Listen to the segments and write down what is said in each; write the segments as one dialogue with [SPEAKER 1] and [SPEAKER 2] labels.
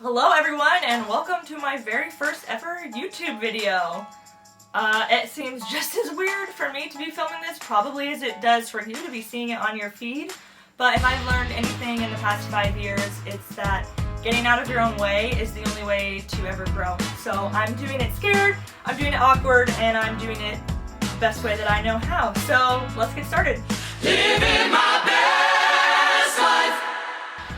[SPEAKER 1] Hello everyone and welcome to my very first ever YouTube video. It seems just as weird for me to be filming this probably as it does for you to be seeing it on your feed, but if I've learned anything in the past 5 years, it's that getting out of your own way is the only way to ever grow. So I'm doing it scared, I'm doing it awkward, and I'm doing it the best way that I know how. So let's get started.
[SPEAKER 2] Living my best life.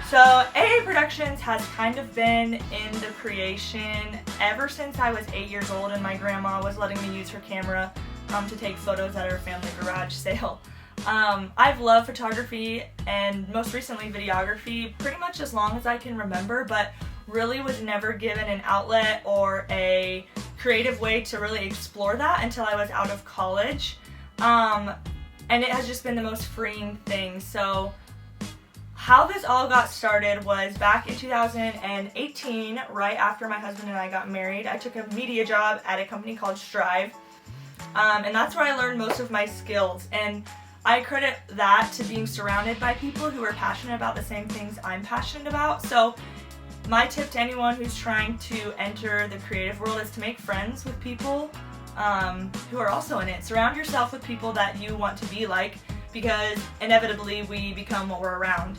[SPEAKER 1] So AA Productions has kind of been in the creation ever since I was 8 years old and my grandma was letting me use her camera to take photos at our family garage sale. I've loved photography and most recently videography pretty much as long as I can remember, but really was never given an outlet or a creative way to really explore that until I was out of college. And it has just been the most freeing thing. So how this all got started was back in 2018, right after my husband and I got married. I took a media job at a company called Strive, and that's where I learned most of my skills. And I credit that to being surrounded by people who are passionate about the same things I'm passionate about. So my tip to anyone who's trying to enter the creative world is to make friends with people who are also in it. Surround yourself with people that you want to be like, because inevitably we become what we're around.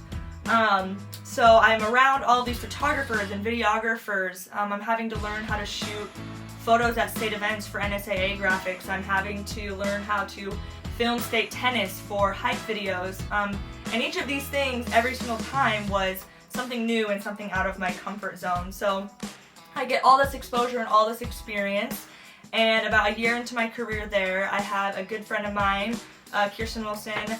[SPEAKER 1] So I'm around all these photographers and videographers. I'm having to learn how to shoot photos at state events for NSAA graphics. I'm having to learn how to film state tennis for hype videos. And each of these things every single time was something new and something out of my comfort zone. So I get all this exposure and all this experience. And about a year into my career there, I had a good friend of mine, Kirsten Wilson,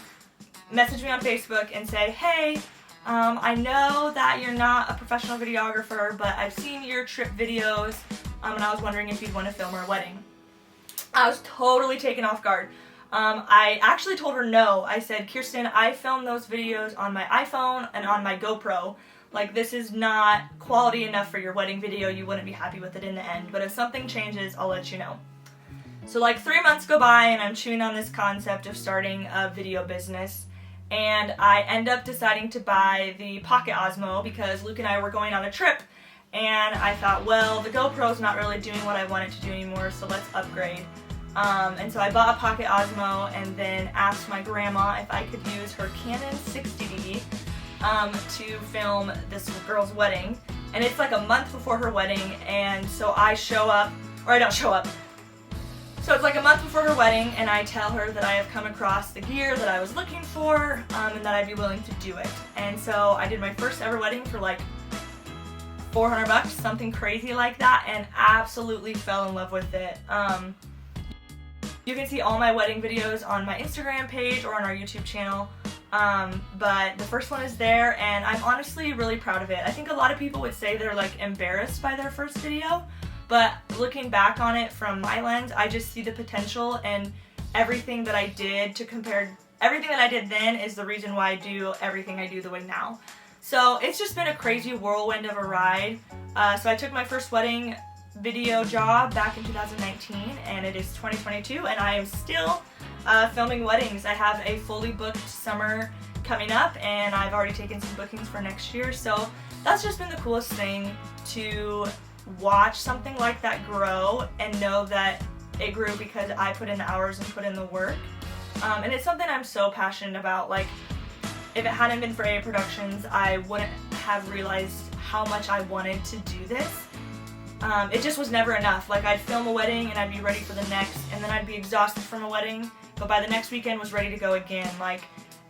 [SPEAKER 1] message me on Facebook and say, hey, I know that you're not a professional videographer, but I've seen your trip videos, and I was wondering if you'd want to film our wedding. I was totally taken off guard. I actually told her no. I said, Kirsten, I filmed those videos on my iPhone and on my GoPro. Like, this is not quality enough for your wedding video. You wouldn't be happy with it in the end, but if something changes, I'll let you know. So like 3 months go by and I'm chewing on this concept of starting a video business, and I end up deciding to buy the Pocket Osmo because Luke and I were going on a trip, and I thought, well, the GoPro's not really doing what I want it to do anymore, so let's upgrade. And so I bought a Pocket Osmo and then asked my grandma if I could use her Canon 60D to film this girl's wedding. And it's like a month before her wedding, and so I show up, or I don't show up. So it's like a month before her wedding, and I tell her that I have come across the gear that I was looking for, and that I'd be willing to do it. And so I did my first ever wedding for like $400, something crazy like that, and absolutely fell in love with it. You can see all my wedding videos on my Instagram page or on our YouTube channel, but the first one is there, and I'm honestly really proud of it. I think a lot of people would say they're like embarrassed by their first video, but looking back on it from my lens, I just see the potential, and everything that I did everything that I did then is the reason why I do everything I do the way now. So it's just been a crazy whirlwind of a ride. So I took my first wedding video job back in 2019, and it is 2022, and I am still filming weddings. I have a fully booked summer coming up, and I've already taken some bookings for next year. So that's just been the coolest thing, to watch something like that grow and know that it grew because I put in the hours and put in the work. And it's something I'm so passionate about. Like, if it hadn't been for AA Productions, I wouldn't have realized how much I wanted to do this. It just was never enough. Like, I'd film a wedding and I'd be ready for the next, and then I'd be exhausted from a wedding, but by the next weekend was ready to go again. Like,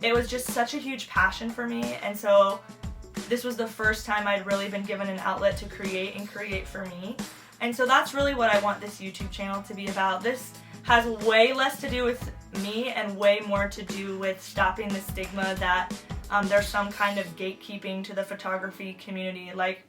[SPEAKER 1] it was just such a huge passion for me, and so this was the first time I'd really been given an outlet to create and create for me. And so that's really what I want this YouTube channel to be about. This has way less to do with me and way more to do with stopping the stigma that there's some kind of gatekeeping to the photography community. Like,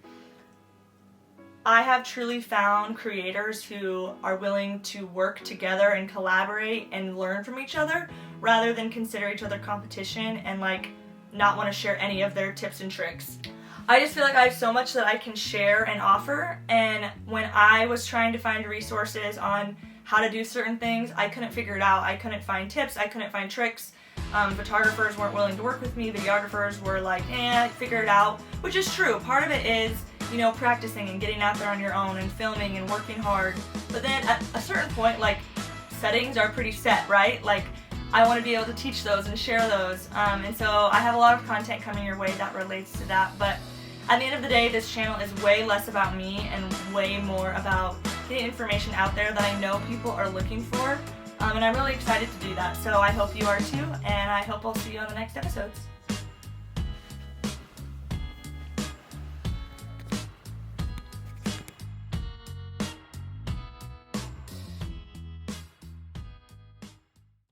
[SPEAKER 1] I have truly found creators who are willing to work together and collaborate and learn from each other rather than consider each other competition and like not want to share any of their tips and tricks. I just feel like I have so much that I can share and offer, and when I was trying to find resources on how to do certain things, I couldn't figure it out. I couldn't find tips, I couldn't find tricks. Photographers weren't willing to work with me, videographers were like, figure it out, which is true. Part of it is practicing and getting out there on your own and filming and working hard. But then at a certain point, like, settings are pretty set, right? Like, I want to be able to teach those and share those. And so I have a lot of content coming your way that relates to that. But at the end of the day, this channel is way less about me and way more about getting information out there that I know people are looking for. And I'm really excited to do that. So I hope you are too, and I hope I'll see you on the next episodes.